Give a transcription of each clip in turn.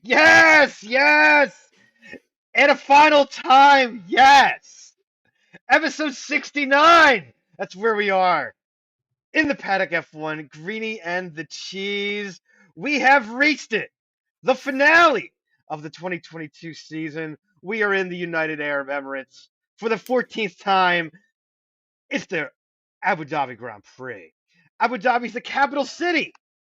Yes, yes, and a final time, yes. Episode 69. That's where we are. In the Paddock F1, Greeny and the Cheese. We have reached it. The finale of the 2022 season. We are in the United Arab Emirates. For the 14th time, it's the Abu Dhabi Grand Prix. Abu Dhabi is the capital city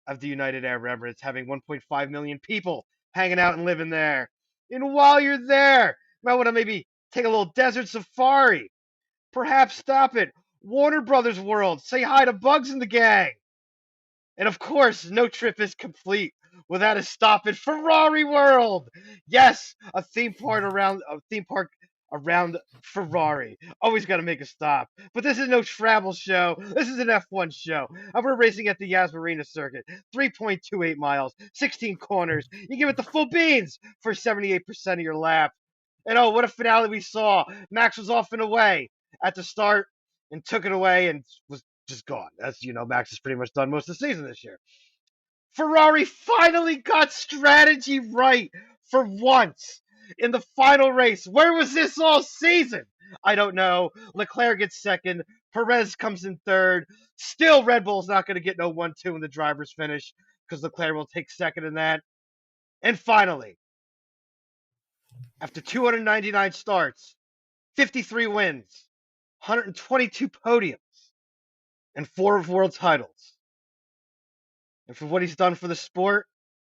of the United Arab Emirates, having 1.5 million people hanging out and living there. And while you're there, you might want to maybe take a little desert safari. Perhaps stop at Warner Brothers World. Say hi to Bugs and the gang. And of course, no trip is complete without a stop at Ferrari World. Yes, a theme park around Ferrari. Always got to make a stop. But this is no travel show. This is an F1 show. And we're racing at the Yas Marina circuit. 3.28 miles, 16 corners. You give it the full beans for 78% of your lap. And oh, what a finale we saw. Max was off and away at the start and took it away and was just gone. As you know, Max is pretty much done most of the season this year. Ferrari finally got strategy right for once in the final race. Where was this all season? I don't know. Leclerc gets second. Perez comes in third. Still, Red Bull's not going to get no 1-2 in the driver's finish because Leclerc will take second in that. And finally, after 299 starts, 53 wins, 122 podiums, and 4 world titles, and for what he's done for the sport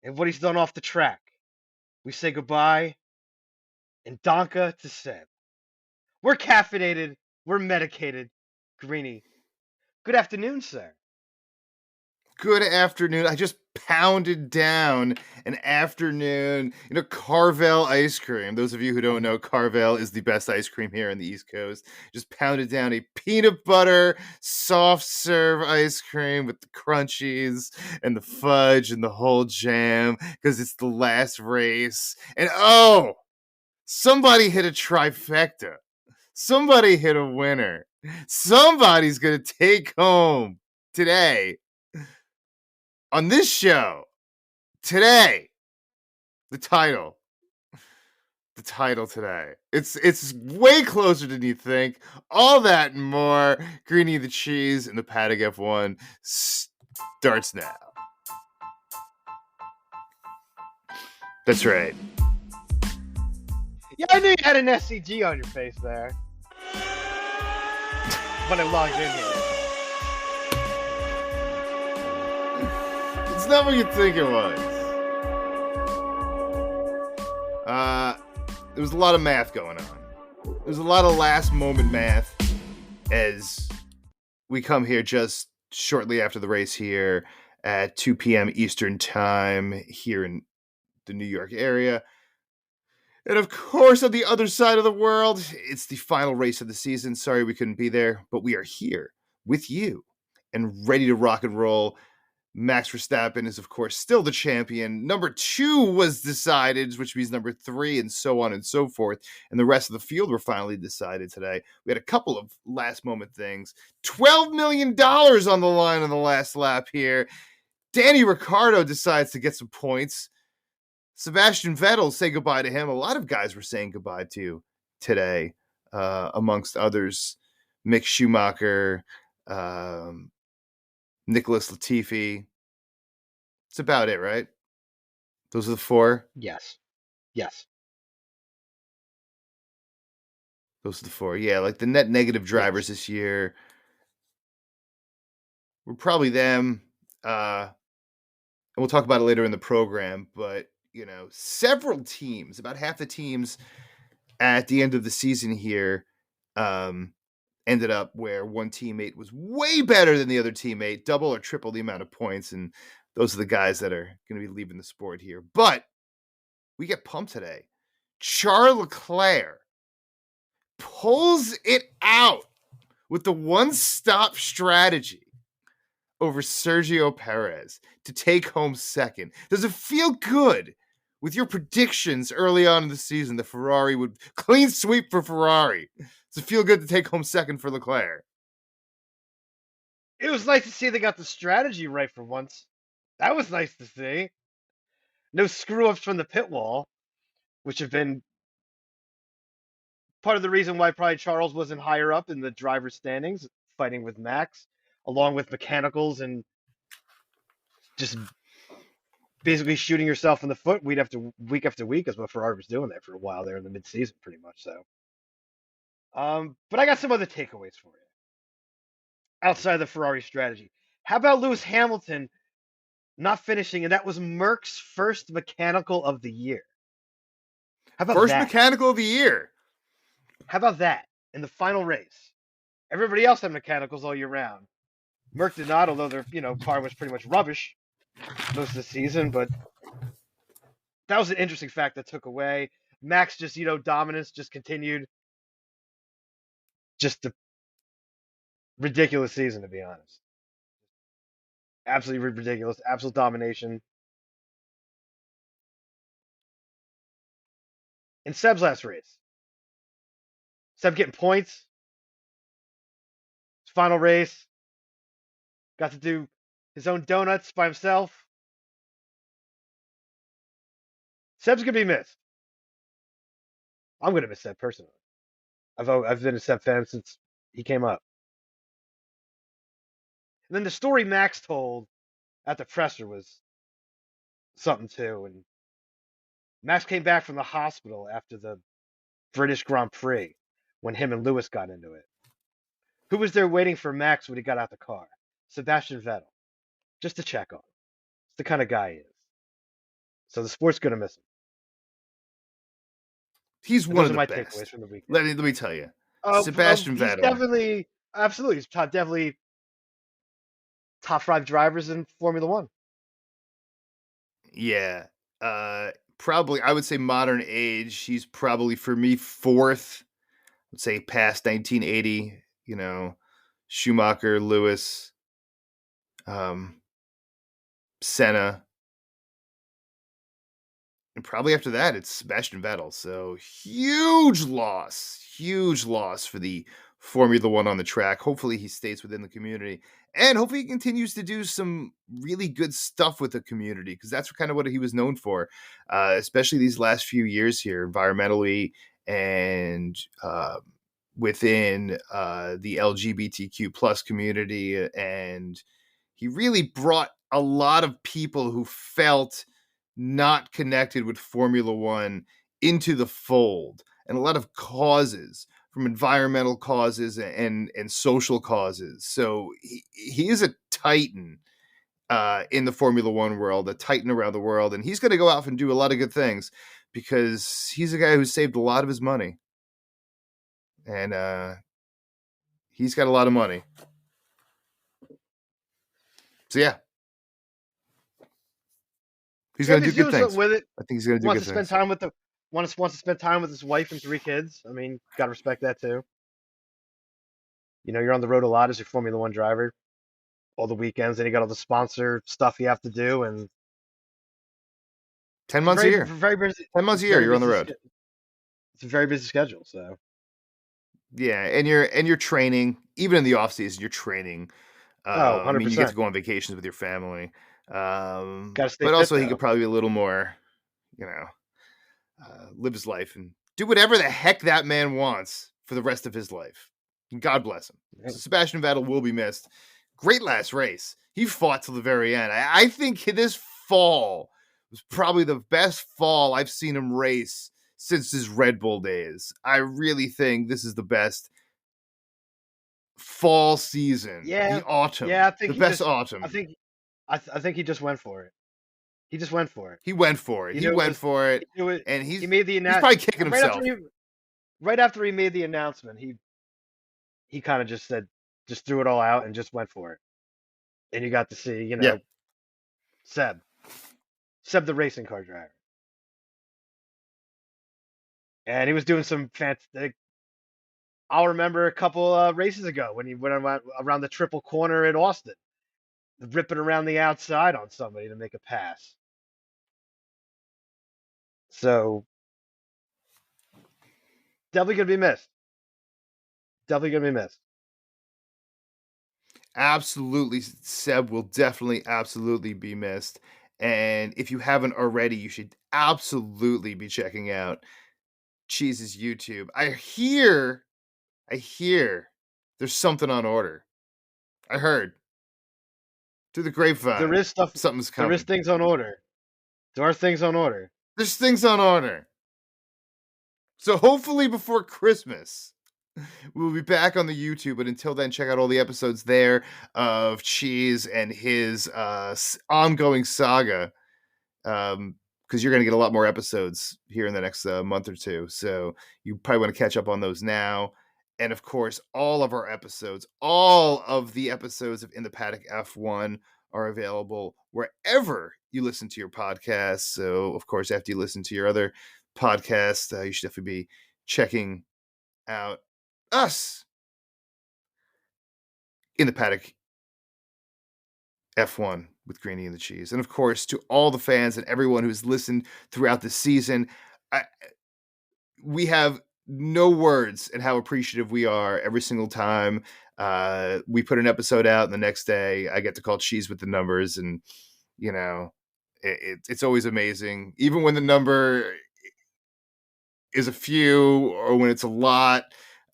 and what he's done off the track, we say goodbye and Donka to Seb. We're caffeinated, we're medicated. Greeny, good afternoon, sir. Good afternoon. I just pounded down an afternoon, Carvel ice cream. Those of you who don't know, Carvel is the best ice cream here on the East Coast. Just pounded down a peanut butter soft serve ice cream with the crunchies and the fudge and the whole jam because it's the last race. And oh, somebody hit a trifecta. Somebody hit a winner. Somebody's going to take home today on this show today the title today. It's way closer than you think. All that and more. Greeny the Cheese and the Paddock F1 starts now. That's right. Yeah, I knew you had an SCG on your face there. When I logged in here. It's not what you think it was. There was a lot of math going on. There's a lot of last moment math as we come here just shortly after the race here at 2 p.m. Eastern time here in the New York area. And of course, on the other side of the world, it's the final race of the season. Sorry we couldn't be there, but we are here with you and ready to rock and roll. Max Verstappen is, of course, still the champion. Number 2 was decided, which means number 3, and so on and so forth. And the rest of the field were finally decided today. We had a couple of last-moment things. $12 million on the line on the last lap here. Danny Ricciardo decides to get some points. Sebastian Vettel, say goodbye to him. A lot of guys were saying goodbye to today, amongst others. Mick Schumacher, Nicholas Latifi. It's about it, right? Those are the 4? Yes. Yes. Those are the 4. Yeah, like the net negative drivers this year were probably them. And we'll talk about it later in the program. But, several teams, about half the teams at the end of the season here ended up where one teammate was way better than the other teammate, double or triple the amount of points. And those are the guys that are going to be leaving the sport here. But we get pumped today. Charles Leclerc pulls it out with the one-stop strategy over Sergio Perez to take home second. Does it feel good with your predictions early on in the season that Ferrari would clean sweep for Ferrari? Does it feel good to take home second for Leclerc? It was nice to see they got the strategy right for once. That was nice to see. No screw ups from the pit wall, which have been part of the reason why probably Charles wasn't higher up in the driver's standings, fighting with Max, along with mechanicals and just basically shooting yourself in the foot week after week, is what Ferrari was doing there for a while there in the mid-season, pretty much. So, but I got some other takeaways for you outside of the Ferrari strategy. How about Lewis Hamilton not finishing, and that was Merck's first mechanical of the year? How about First that? mechanical of the year. How about that in the final race? Everybody else had mechanicals all year round. Merck did not, although their car was pretty much rubbish most of the season. But that was an interesting fact that took away. Max just dominance just continued. Just a ridiculous season, to be honest. Absolutely ridiculous. Absolute domination. In Seb's last race, Seb getting points. His final race. Got to do his own donuts by himself. Seb's gonna be missed. I'm gonna miss Seb personally. I've been a Seb fan since he came up. And then the story Max told at the presser was something too. And Max came back from the hospital after the British Grand Prix when him and Lewis got into it. Who was there waiting for Max when he got out the car? Sebastian Vettel, just to check on him. It's the kind of guy he is. So the sport's gonna miss him. He's And one those of are the my best. takeaways from the weekend. Let me tell you, Sebastian He's Vettel. definitely, absolutely, he's definitely top 5 drivers in Formula One. Yeah, probably. I would say modern age. He's probably for me fourth. Let's say past 1980. Schumacher, Lewis, Senna. And probably after that, it's Sebastian Vettel. So huge loss for the Formula One on the track. Hopefully he stays within the community, and hopefully he continues to do some really good stuff with the community, because that's kind of what he was known for, especially these last few years here, environmentally and within the LGBTQ plus community. And he really brought a lot of people who felt not connected with Formula One into the fold, and a lot of causes, from environmental causes and social causes. So he is a titan in the Formula One world, a titan around the world, and he's going to go out and do a lot of good things, because he's a guy who saved a lot of his money, and he's got a lot of money. So yeah, he's going to do good things. With it. I think he's going to do good things. Wants to spend time with his wife and 3 kids. I mean, gotta respect that too. You're on the road a lot as a Formula One driver, all the weekends, and you got all the sponsor stuff you have to do, and 10 months a year. Very busy. 10 months a year, you're on the road. It's a very busy schedule, so. Yeah, and you're training, even in the off season, you're training. 100%. I mean, you get to go on vacations with your family. Gotta stay but fit, also though. he could probably be a little more, live his life and do whatever the heck that man wants for the rest of his life. God bless him. Yeah. So Sebastian Vettel will be missed. Great last race. He fought till the very end. I think this fall was probably the best fall I've seen him race since his Red Bull days. I really think this is the best fall season. Yeah, the autumn. Yeah, I think the best autumn. I think he just went for it. He just went for it. He went for it. He went for it. And he made the he's probably kicking himself. Right after he made the announcement, he kind of just threw it all out and just went for it. And you got to see, Seb the racing car driver. And he was doing some fantastic. I'll remember a couple races ago when he went around the triple corner at Austin, ripping around the outside on somebody to make a pass. So, definitely going to be missed. Definitely going to be missed. Absolutely, Seb will definitely absolutely be missed. And if you haven't already, you should absolutely be checking out Cheese's YouTube. I hear there's something on order. I heard through the There grapevine is stuff. something's There is coming. things on order. There are things on order. There's things on order. So hopefully before Christmas, we'll be back on the YouTube. But until then, check out all the episodes there of Cheese and his ongoing saga. Because you're going to get a lot more episodes here in the next month or two. So you probably want to catch up on those now. And of course, all of the episodes of In the Paddock F1 are available wherever you listen to your podcasts. So, of course, after you listen to your other podcasts, you should definitely be checking out us in the Paddock F1 with Greeny and the Cheese. And of course, to all the fans and everyone who's listened throughout the season, we have no words and how appreciative we are every single time we put an episode out, and the next day I get to call Cheese with the numbers, and you know, it's always amazing, even when the number is a few or when it's a lot.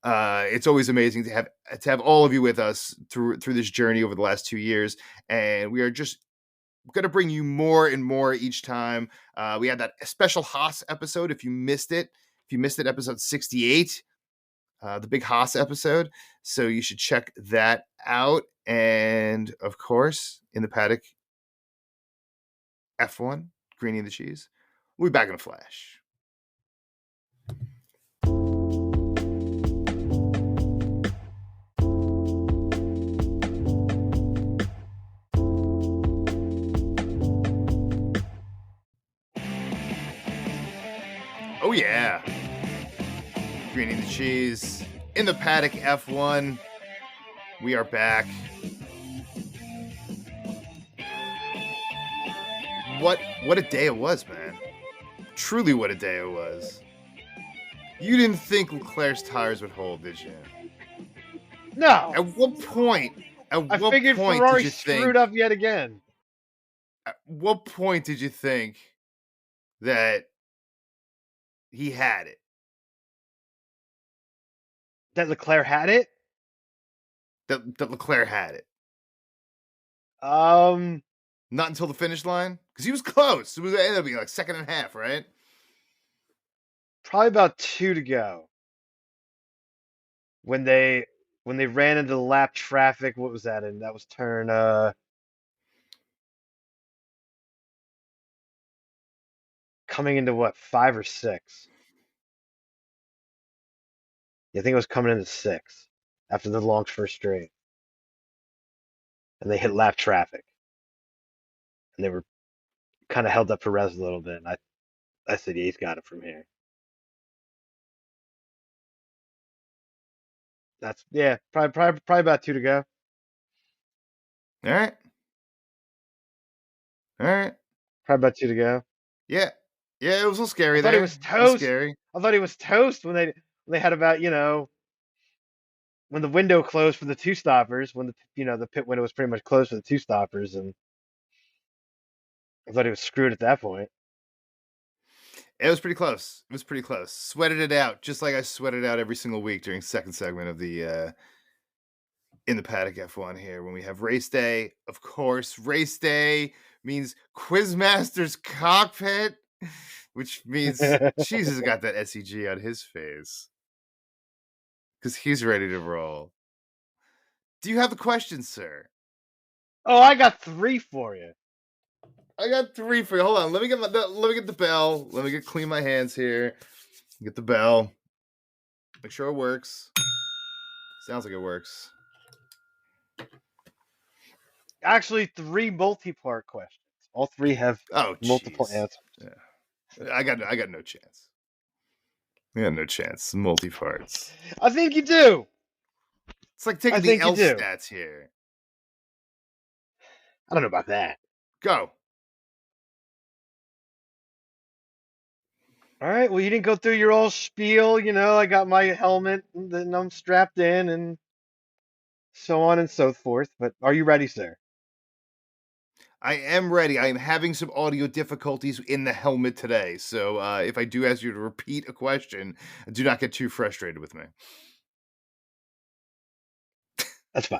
It's always amazing to have all of you with us through this journey over the last 2 years, and we are just going to bring you more and more each time. We had that special Haas episode. If you missed it, episode 68, the big Haas episode. So you should check that out. And of course, in the Paddock F1, Greeny and the Cheese. We'll be back in a flash. Oh yeah. Greeny and the Cheese in the Paddock F1. We are back. What a day it was, man. Truly what a day it was. You didn't think Leclerc's tires would hold, did you? No. At what point I figured did Ferrari you screwed think up yet again. at what point did you think that he had it? That Leclerc had it. That Leclerc had it? Not until the finish line? Because he was close. It ended up being like second and a half, right? Probably about 2 to go. When they ran into the lap traffic, what was that in? That was turn coming into what, 5 or 6? Yeah, I think it was coming into 6 after the long first straight. And they hit lap traffic. And they were kind of held up Perez a little bit. And I said, yeah, he's got it from here. That's, yeah, probably about 2 to go. All right. Probably about 2 to go. Yeah. Yeah, it was a little scary I thought there. he was It was toast. scary. I thought he was toast when they had about, when the window closed for the two stoppers, when the pit window was pretty much closed for the two stoppers, and I thought he was screwed at that point. It was pretty close. Sweated it out, just like I sweated out every single week during second segment of the in the Paddock F1 here when we have race day. Of course, race day means Quizmaster's cockpit, which means Jesus got that SEG on his face because he's ready to roll. Do you have the questions, sir? Oh, I got 3 for you. I got 3 for you. Hold on. Let me get the bell. Let me clean my hands here. Get the bell. Make sure it works. Sounds like it works. Actually, 3 multi-part questions. All 3 have multiple answers. Yeah. I got no chance. I got no chance. Multi-parts. I think you do. It's like taking the L stats here. I don't know about that. Go. All right. Well, you didn't go through your whole spiel. I got my helmet and I'm strapped in and so on and so forth. But are you ready, sir? I am ready. I am having some audio difficulties in the helmet today. So if I do ask you to repeat a question, do not get too frustrated with me. That's fine.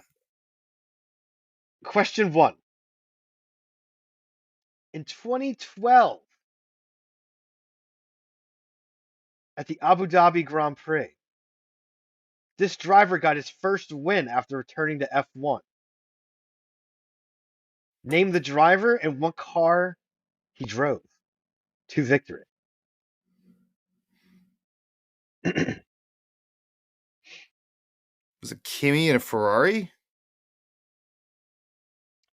Question 1. In 2012, at the Abu Dhabi Grand Prix, this driver got his first win after returning to F1. Name the driver and what car he drove to victory. Was it Kimi in a Ferrari?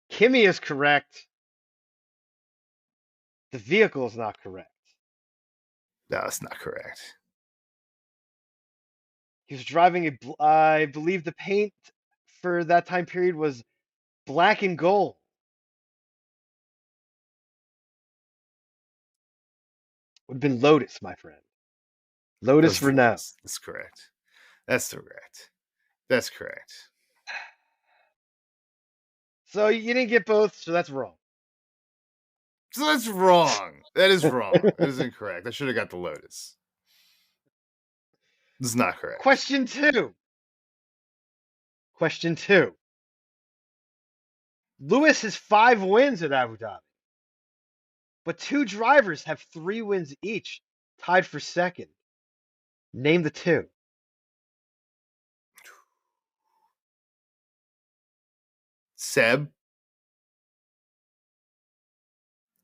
Kimi is correct. The vehicle is not correct. No, that's not correct. He was driving I believe the paint for that time period was black and gold. Would have been Lotus, my friend. Lotus Renault. That's correct. That's correct. That's correct. So you didn't get both, so that's wrong. So that's wrong. That is wrong. That is incorrect. I should have got the Lotus. This is not correct. Question 2. Question 2. Lewis has 5 wins at Abu Dhabi, but 2 drivers have 3 wins each, tied for second. Name the 2. Seb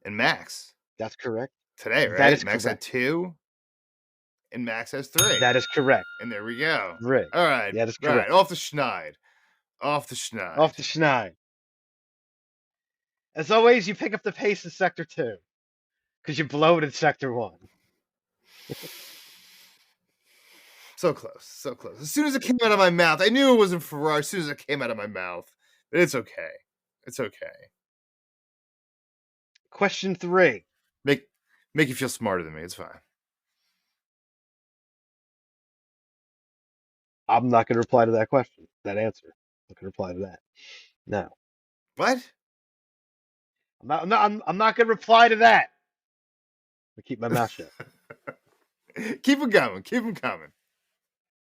and Max. That's correct. Today, right? That is Max correct. had 2 and Max has 3. That is correct. And there we go. Right. All right. That is All right. correct. Off the schneid. Off the schneid. Off the schneid. As always, you pick up the pace in Sector 2 because you blow it in Sector 1. So close. So close. As soon as it came out of my mouth, I knew it wasn't Ferrari as soon as it came out of my mouth. But it's okay. It's okay. Question 3. Make you feel smarter than me. It's fine. I'm not going to reply to that question, that answer. I'm not going to reply to that. No. What? I'm not going to reply to that. I'm going to keep my mouth shut. Keep them coming. Keep them coming.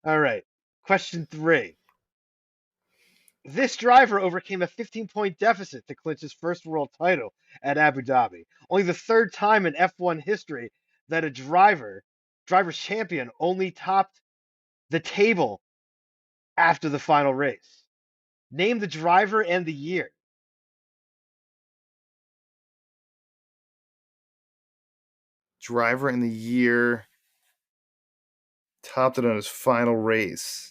All right. Question 3. This driver overcame a 15-point deficit to clinch his first world title at Abu Dhabi. Only the 3rd time in F1 history that a driver's champion only topped the table after the final race. Name the driver and the year. Driver in the year topped it on his final race.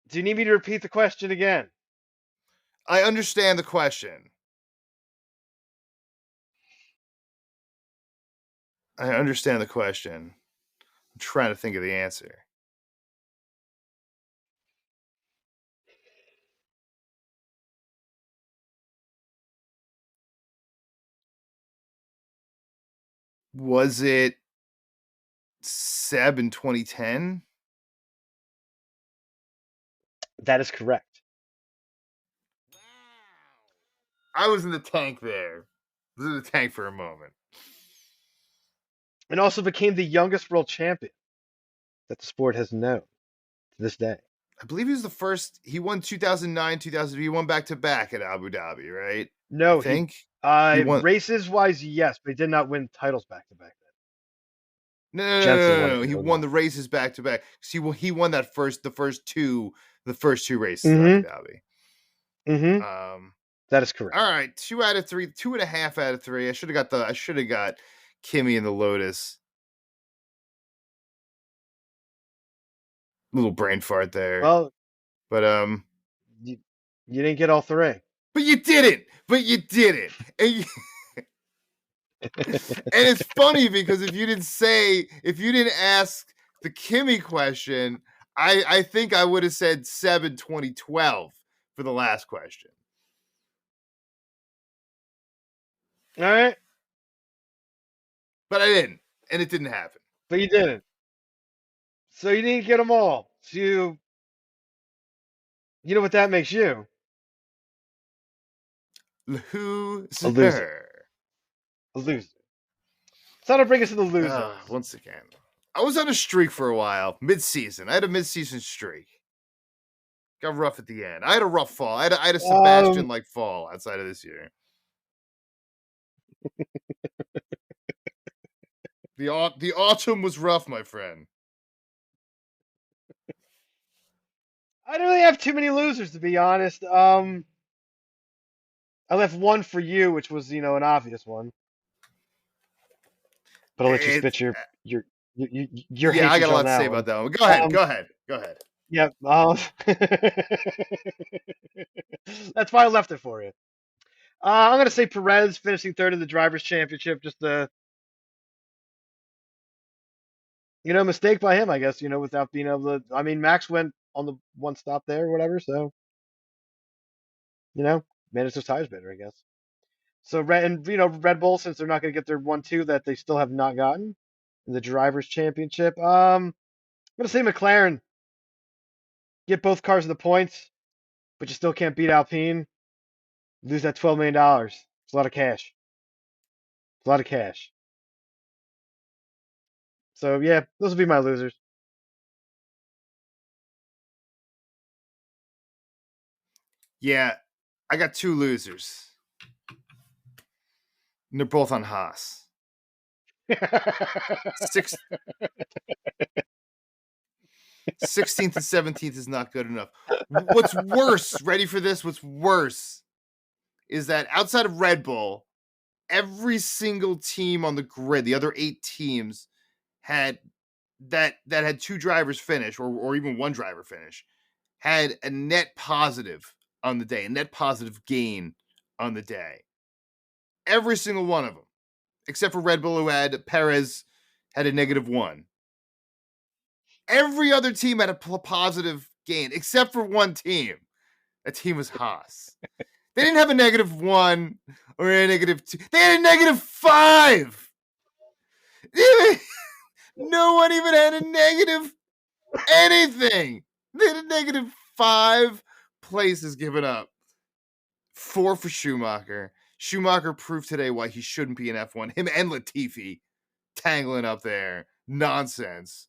Do you need me to repeat the question again? I understand the question. I understand the question. I'm trying to think of the answer. Was it Seb in 2010? That is correct. I was in the tank there. I was in the tank for a moment. And also became the youngest world champion that the sport has known to this day. I believe he was the first. He won 2009, 2000. He won back to back at Abu Dhabi, right? No, I think he won. races wise, yes, but he did not win titles back to back then. No. He won the races back to back. See, he won the first two races at Abu Dhabi. Mm-hmm. That is correct. All right, 2 out of 3, 2.5 out of 3. I should have got Kimi and the Lotus. Little brain fart there. Well, but you didn't get all 3. But you didn't. And, and it's funny because if you didn't ask the Kimi question, I think I would have said 2012 for the last question. All right. But I didn't, and it didn't happen. But you didn't. So you didn't get them all. So You know what that makes you? A loser. Loser. A loser. So that'll bring us to the losers. Once again, I was on a streak for a while, mid-season. I had a mid-season streak. Got rough at the end. I had a rough fall. I had a Sebastian-like fall outside of this year. The autumn was rough, my friend. I don't really have too many losers, to be honest. I left one for you, which was, an obvious one. But I'll let you spit your Yeah, I got hatred a on lot to that say one. about that one. Go ahead. Go ahead. Go ahead. Yep. That's why I left it for you. I'm gonna say Perez finishing third in the drivers' championship. Just a mistake by him, I guess. Without being able to. I mean, Max went on the one stop there, or whatever. So managed those tires better, I guess. So Red Bull, since they're not gonna get their 1-2 that they still have not gotten in the drivers' championship. I'm gonna say McLaren get both cars the points, but you still can't beat Alpine. Lose that $12 million. It's a lot of cash. It's a lot of cash. So yeah, those will be my losers. Yeah, I got two losers. And they're both on Haas. 16th and 17th is not good enough. What's worse, ready for this? What's worse is that outside of Red Bull, every single team on the grid, the other 8 teams, had that had 2 drivers finish, or even 1 driver finish, had a net positive on the day, a net positive gain on the day. Every single one of them, except for Red Bull, who had Perez had a -1. Every other team had a positive gain, except for one team. That team was Haas. They didn't have a -1 or a -2. They had a -5. No one even had a negative anything. They had a -5 places given up. 4 for Schumacher. Schumacher proved today why he shouldn't be in F1. Him and Latifi tangling up there. Nonsense.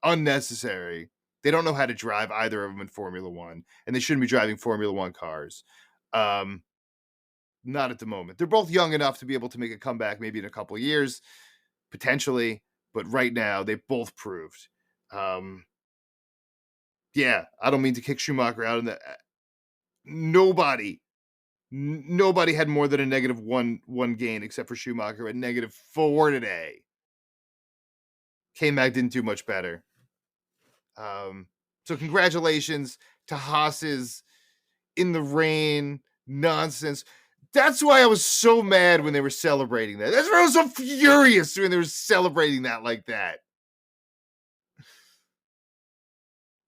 Unnecessary. They don't know how to drive, either of them, in Formula One, and they shouldn't be driving Formula One cars. Not at the moment. They're both young enough to be able to make a comeback maybe in a couple of years, potentially, but right now they both proved. Yeah, I don't mean to kick Schumacher out of that. Nobody had more than a -1 gain except for Schumacher at -4 today. K-Mag didn't do much better. So congratulations to Haas's in the rain nonsense. That's why I was so mad when they were celebrating that. That's why I was so furious when they were celebrating that like that.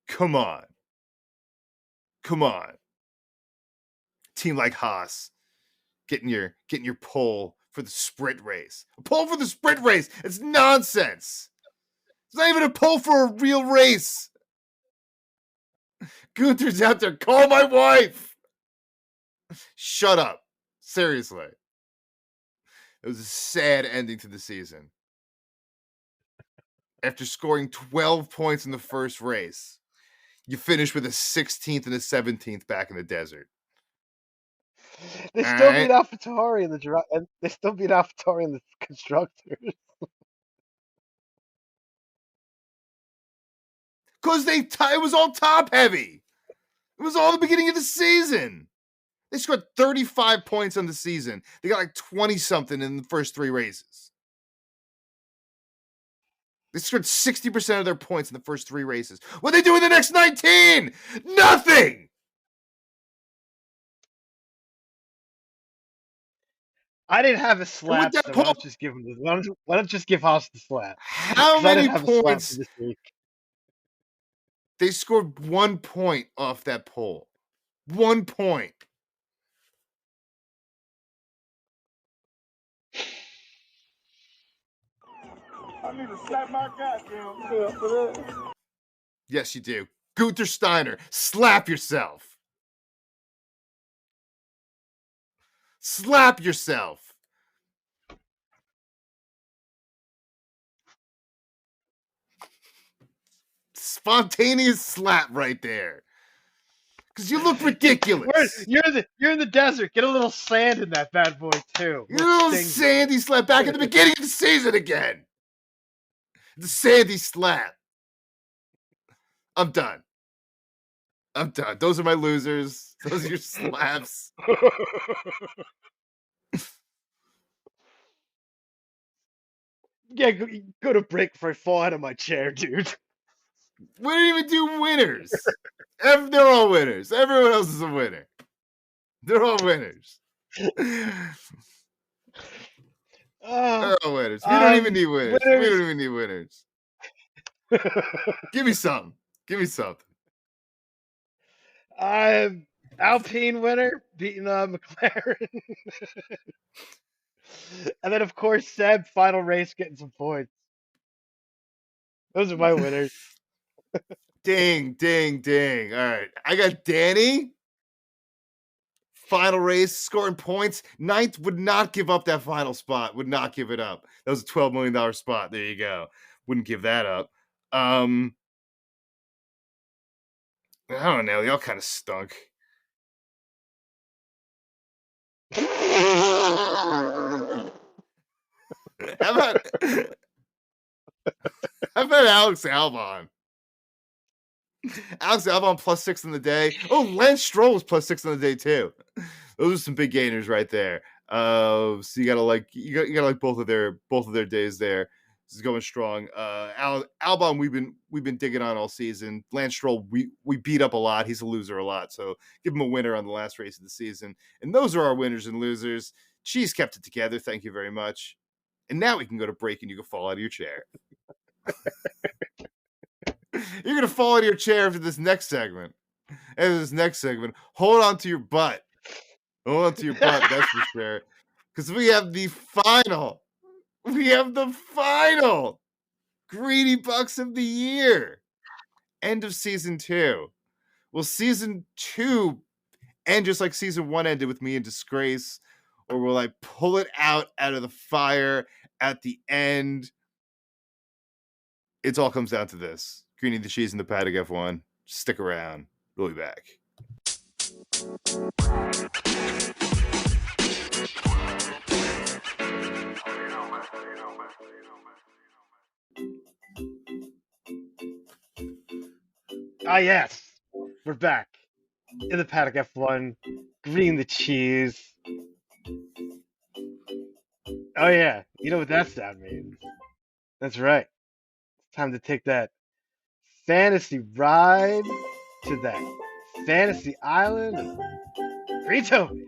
Come on. Come on. Team like Haas getting your pole for the sprint race. A pole for the sprint race. It's nonsense. It's not even a pole for a real race. Gunther's out there. Call my wife. Shut up. Seriously. It was a sad ending to the season. After scoring 12 points in the first race, you finish with a 16th and a 17th back in the desert. They still beat AlphaTauri in the and they still beat AlphaTauri in the constructors. Because it was all top heavy. It was all the beginning of the season. They scored 35 points on the season. They got like 20 something in the first 3 races. They scored 60% of their points in the first 3 races. What they do in the next 19? Nothing. I didn't have a slap, so why don't just give him why don't just give Haas the slap? How many points? This week. They scored 1 point off that pole. 1 point. I need to slap my goddamn for that. Yes, you do. Gunther Steiner, slap yourself. Slap yourself. Spontaneous slap right there. Because you look ridiculous. You're in the desert. Get a little sand in that bad boy too. You little sandy slap back at the beginning of the season again. The sandy slap. I'm done. Those are my losers. Those are your slaps. Yeah, go to break before I fall out of my chair, dude. We didn't even do winners. They're all winners. Everyone else is a winner. They're all winners. They're all winners. We don't even need winners. We don't even need winners. Give me something. Alpine winner beating McLaren. And then, of course, Seb, final race, getting some points. Those are my winners. Ding. All right. I got Danny. Final race, scoring points. Ninth, would not give up that final spot. Would not give it up. That was a $12 million spot. There you go. Wouldn't give that up. I don't know. Y'all kind of stunk. How about Alex Albon? Alex Albon +6 in the day. Oh, Lance Stroll was +6 in the day too. Those are some big gainers right there. So you gotta like both of their days there. This is going strong. Albon, we've been digging on all season. Lance Stroll, we beat up a lot. He's a loser a lot. So give him a winner on the last race of the season. And those are our winners and losers. Cheese kept it together. Thank you very much. And now we can go to break and you can fall out of your chair. You're going to fall out of your chair after this next segment. Hold on to your butt. That's for sure. Because we have the final Greedy Bucks of the year. End of season 2. Will season 2 end just like season 1 ended with me in disgrace? Or will I pull it out of the fire at the end? It all comes down to this. Greeny the Cheese and the Paddock F1. Stick around. We'll be back. Yes. We're back. In the Paddock F1. Green the Cheese. Oh, yeah. You know what that sound means. That's right. It's time to take that fantasy ride to that fantasy island of Green Toby,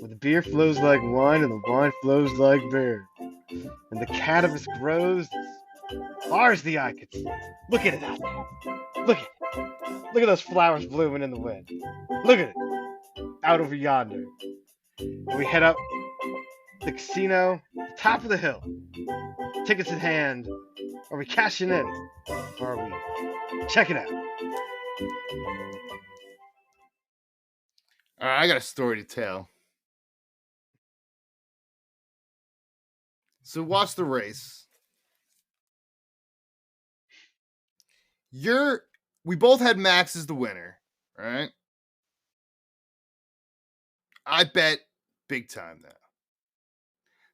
where the beer flows like wine and the wine flows like beer, and the cannabis grows as far as the eye can see. Look at it out there. Look at those flowers blooming in the wind. Look at it out over yonder. And we head up the casino, the top of the hill. Tickets in hand. Are we cashing in? Or are we checking out? All right, I got a story to tell. So watch the race. We both had Max as the winner, right? I bet big time though.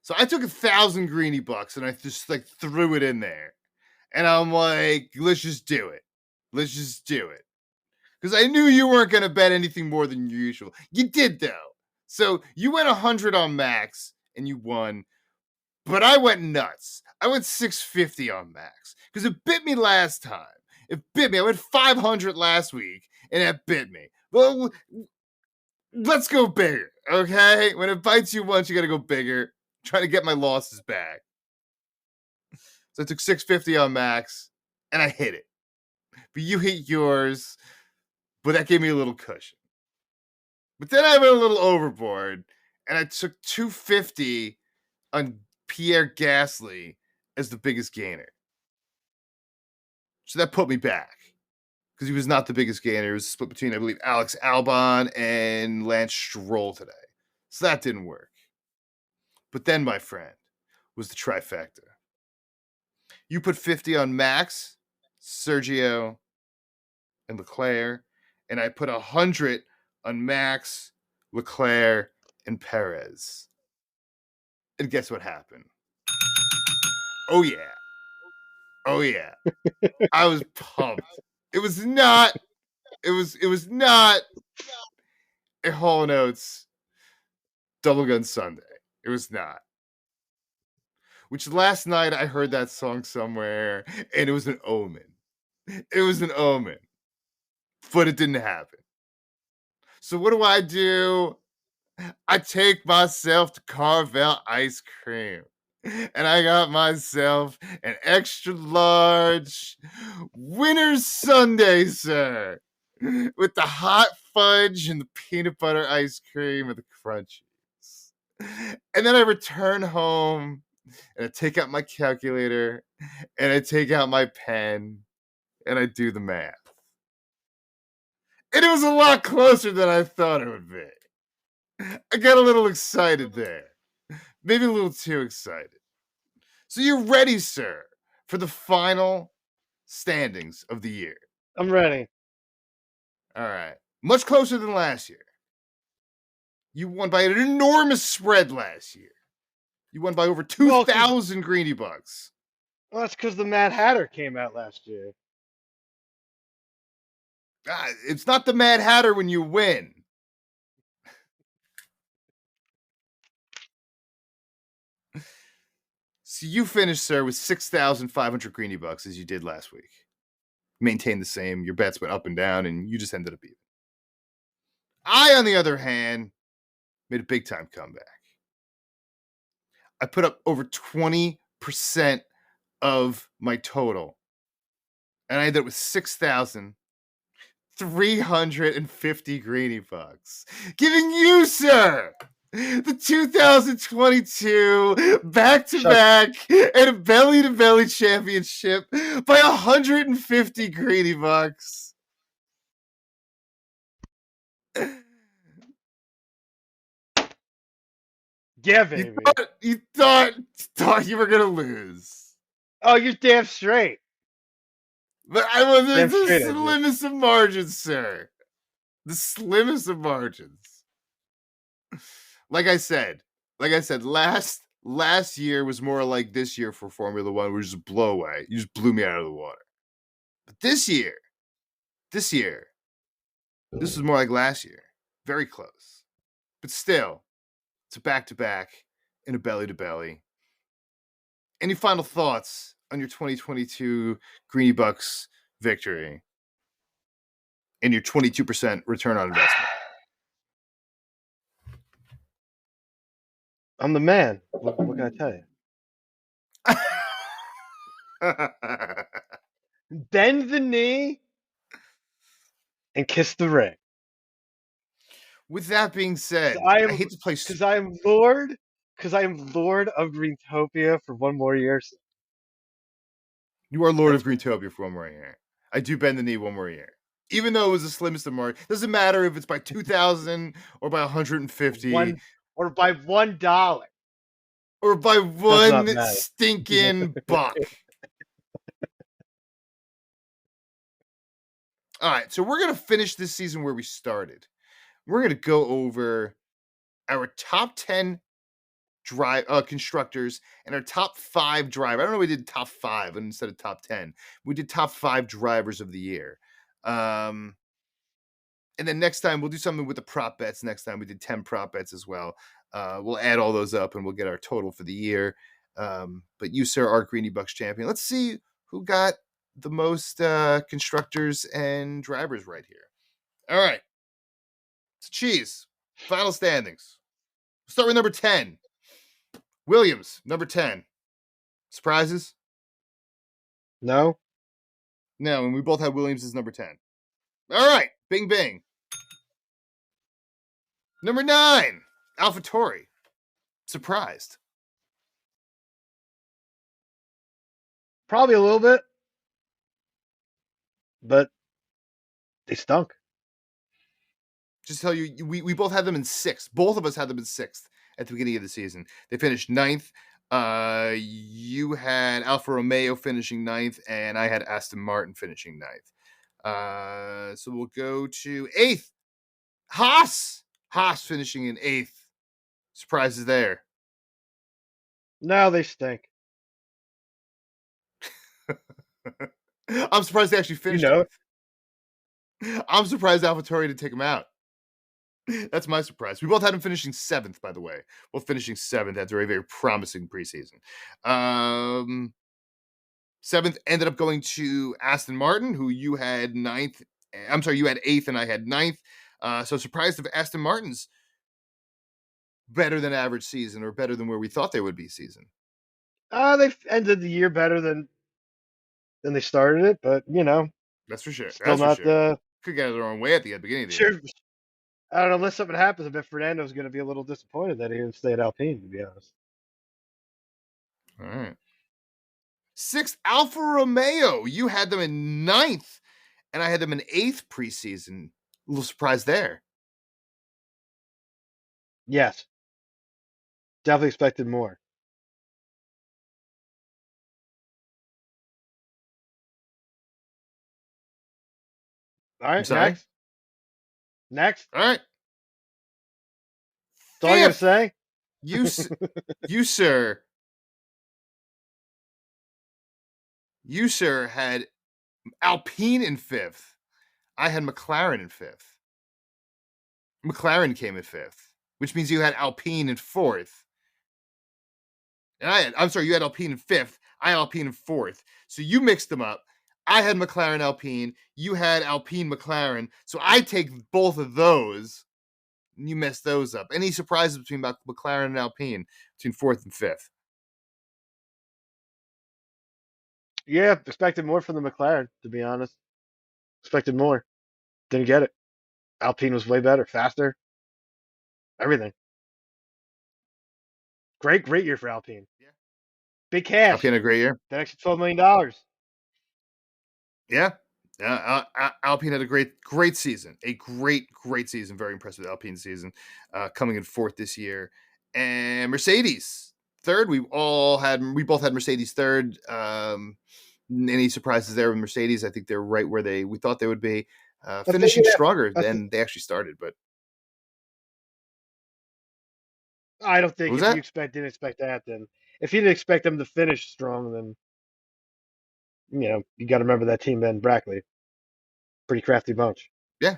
So I took 1,000 greeny bucks and I just like threw it in there. And I'm like, let's just do it. Because I knew you weren't going to bet anything more than usual. You did though. So you went 100 on Max and you won. But I went nuts. I went 650 on Max. Because it bit me last time. I went 500 last week and it bit me. Well, let's go bigger, okay? When it bites you once, you got to go bigger. Trying to get my losses back. So I took 650 on Max, and I hit it. But you hit yours, but that gave me a little cushion. But then I went a little overboard, and I took 250 on Pierre Gasly as the biggest gainer. So that put me back. Because he was not the biggest gainer. It was split between, I believe, Alex Albon and Lance Stroll today. So that didn't work. But then, my friend, was the trifecta. You put 50 on Max, Sergio, and Leclerc, and I put 100 on Max, Leclerc, and Perez. And guess what happened? Oh yeah. Oh yeah. I was pumped. It was not it was not a Hall & Oates Double Gun Sunday. It was not. Which last night I heard that song somewhere and it was an omen. It was an omen. But it didn't happen. So what do? I take myself to Carvel ice cream. And I got myself an extra large winter's sundae, sir. With the hot fudge and the peanut butter ice cream and the crunchies. And then I return home and I take out my calculator and I take out my pen and I do the math. And it was a lot closer than I thought it would be. I got a little excited there. Maybe a little too excited. So you're ready, sir, for the final standings of the year. I'm ready. All right. Much closer than last year. You won by an enormous spread last year. You won by over Well, 2,000 greeny bucks. that's because the Mad Hatter came out last year. It's not the Mad Hatter when you win. So you finished, sir, with 6,500 greeny bucks as you did last week. Maintained the same. Your bets went up and down, and you just ended up even. I, on the other hand, made a big time comeback. I put up over 20% of my total. And I ended up with 6,350 greeny bucks. Giving you, sir, the 2022 back-to-back and a belly-to-belly championship by 150 greeny bucks. Yeah, baby. You thought you were gonna lose. Oh, you're damn straight. But I was Damn the straight I did. slimmest of margins, sir. The slimmest of margins. Like I said, last year was more like this year for Formula One, where you just blow away. You just blew me out of the water. But this year, this was more like last year. Very close. But still, it's a back-to-back and a belly-to-belly. Any final thoughts on your 2022 Greeny Bucks victory and your 22% return on investment? I'm the man. What can I tell you? Bend the knee and kiss the ring. With that being said, I I am hate to play. because I am Lord. Because I am Lord of Greentopia for one more year. You are Lord of That's Greentopia for one more year. I do bend the knee one more year. Even though it was the slimmest of margins. Doesn't matter if it's by 2,000 or by 150 one or by $1. or by Does not one matter. stinking buck. All right, so we're going to finish this season where we started. We're going to go over our top 10 constructors and our top 5 drivers. I don't know, we did top 5 instead of top 10. We did top 5 drivers of the year. And then next time we'll do something with the prop bets. Next time we did 10 prop bets as well. We'll add all those up and we'll get our total for the year. But you, sir, are Greeny Bucks champion. Let's see who got the most constructors and drivers right here. All right. It's cheese. Final standings. Start with number 10. Williams, number 10. Surprises? No. No, and we both had Williams as number 10. All right. Bing, bing. Number 9. AlphaTauri. Surprised. Probably a little bit, but they stunk. Just tell you, we both had them in sixth. Both of us had them in sixth at the beginning of the season. They finished ninth. You had Alfa Romeo finishing ninth, and I had Aston Martin finishing ninth. So we'll go to eighth. Haas. Haas finishing in eighth. Surprises there. No, they stink. I'm surprised they actually You finished know it. eighth. I'm surprised AlphaTauri didn't take him out. That's my surprise. We both had him finishing seventh, by the way. Both finishing seventh after a very promising preseason. Seventh ended up going to Aston Martin, who you had ninth. I'm sorry, you had eighth and I had ninth. So surprised if Aston Martin's better than average season or better than where we thought they would be season. They've ended the year better than they started it, but That's for sure. still That's for not sure. the Could get it the wrong way at the beginning of the sure. year. I don't know. Unless something happens, I bet Fernando's going to be a little disappointed that he didn't stay at Alpine. To be honest. All right. Sixth, Alfa Romeo. You had them in ninth, and I had them in eighth preseason. A little surprise there. Yes, definitely expected more. All I'm right, sorry. next. All right. That's all I got to Fifth, say. you sir, you sir had Alpine in fifth. I had McLaren in fifth. McLaren came in fifth, which means you had Alpine in fourth. And I'm sorry, you had Alpine in fifth. I had Alpine in fourth. So you mixed them up. I had McLaren Alpine. You had Alpine McLaren. So I take both of those. And you messed those up. Any surprises between McLaren and Alpine between fourth and fifth? Yeah, expected more from the McLaren. To be honest, expected more. Didn't get it. Alpine was way better, faster, everything. Great year for Alpine. Yeah. Big cash. Alpine had a great year. That extra $12 million. Yeah. Alpine had a great season. A great season. Very impressive Alpine season. Coming in fourth this year. And Mercedes, third. We both had Mercedes third. Any surprises there with Mercedes? I think they're right where we thought they would be. Finishing stronger than they actually started, but I don't think what was if you that? didn't expect that, then if you didn't expect them to finish strong, then you got to remember that team then Brackley, pretty crafty bunch. Yeah,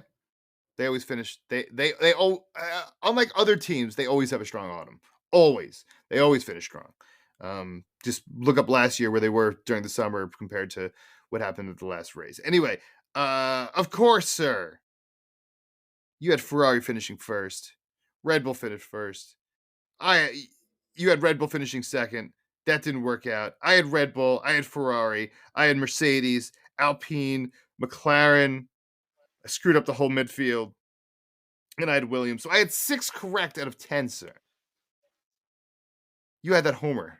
they always finish. Unlike other teams, they always have a strong autumn. They always finish strong. Just look up last year where they were during the summer compared to what happened at the last race. Anyway, of course, sir, you had Ferrari finishing first. Red Bull finished first. You had Red Bull finishing second. That didn't work out. I had Red Bull. I had Ferrari. I had Mercedes, Alpine, McLaren. I screwed up the whole midfield. And I had Williams. So I had 6 correct out of 10, sir. You had that homer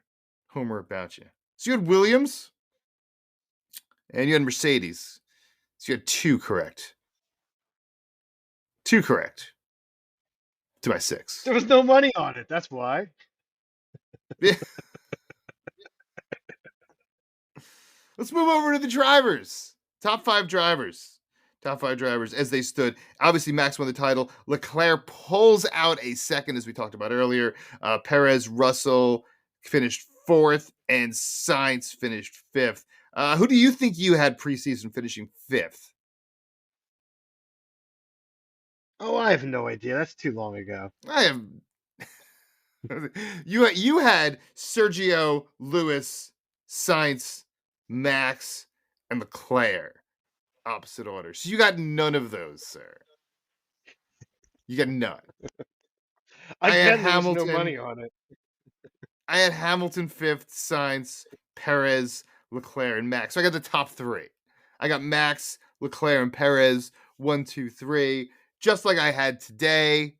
about you. So you had Williams and you had Mercedes. So you had 2 correct. 2 correct to my 6. There was no money on it. That's why. Yeah. Let's move over to the drivers. Top 5 drivers. Top 5 drivers as they stood. Obviously, Max won the title. Leclerc pulls out a second, as we talked about earlier. Perez, Russell finished 4th, and Sainz finished 5th. Who do you think you had preseason finishing 5th? Oh, I have no idea. That's too long ago. I have. You had Sergio, Lewis, Sainz, Max, and Leclerc. Opposite order. So you got none of those, sir. You got none. I had Again, there was no Hamilton. money on it. I had Hamilton 5th, Sainz, Perez, Leclerc, and Max. So I got the top 3. I got Max, Leclerc, and Perez 1, 2, 3. Just like I had today.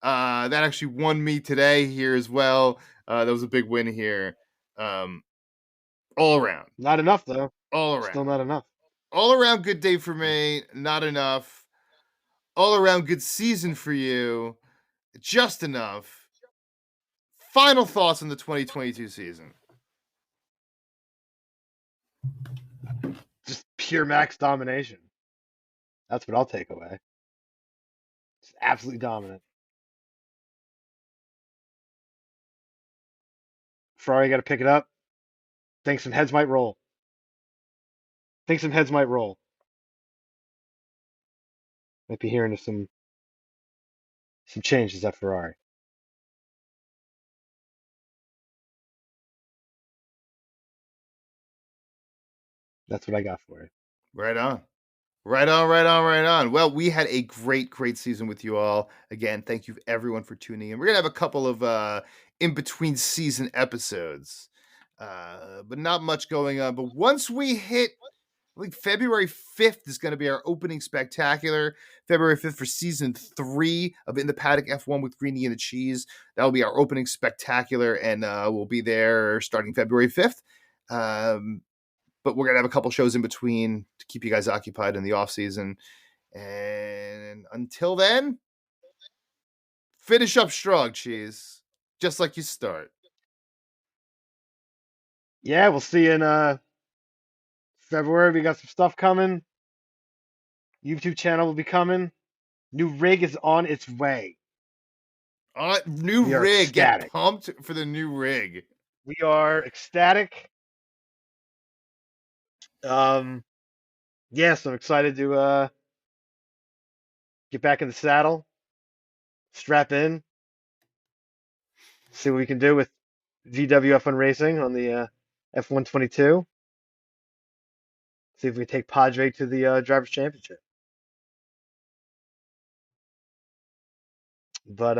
That actually won me today here as well. That was a big win here. All around. Not enough though. All around. Still not enough. All around good day for me. Not enough. all around good season for you. Just enough. Final thoughts on the 2022 season. Just pure max domination. That's what I'll take away. Just absolutely dominant. Ferrari got to pick it up. Think some heads might roll. Think some heads might roll. Might be hearing of some changes at Ferrari. That's what I got for you. Right on. Right on, right on, right on. Well, we had a great, great season with you all. Again, thank you everyone for tuning in. We're gonna have a couple of in between season episodes, but not much going on. But once we hit, I think February 5th is going to be our opening spectacular. February 5th for season 3 of In the Paddock F1 with Greeny and the Cheese. That will be our opening spectacular, and we'll be there starting February 5th. But we're going to have a couple shows in between to keep you guys occupied in the off season. And until then, finish up strong, Cheese. Just like you start. Yeah, we'll see you in February. We got some stuff coming. YouTube channel will be coming. New rig is on its way. New We are rig. ecstatic. Get pumped for the new rig. We are ecstatic. Yeah, so I'm excited to get back in the saddle, strap in, see what we can do with VW F1 Racing on the F122. See if we take Padre to the Drivers' Championship. But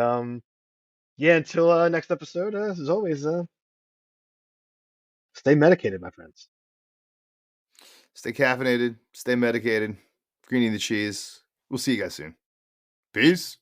yeah, until next episode, as always, stay medicated, my friends. Stay caffeinated, stay medicated. Greeny the Cheese. We'll see you guys soon. Peace.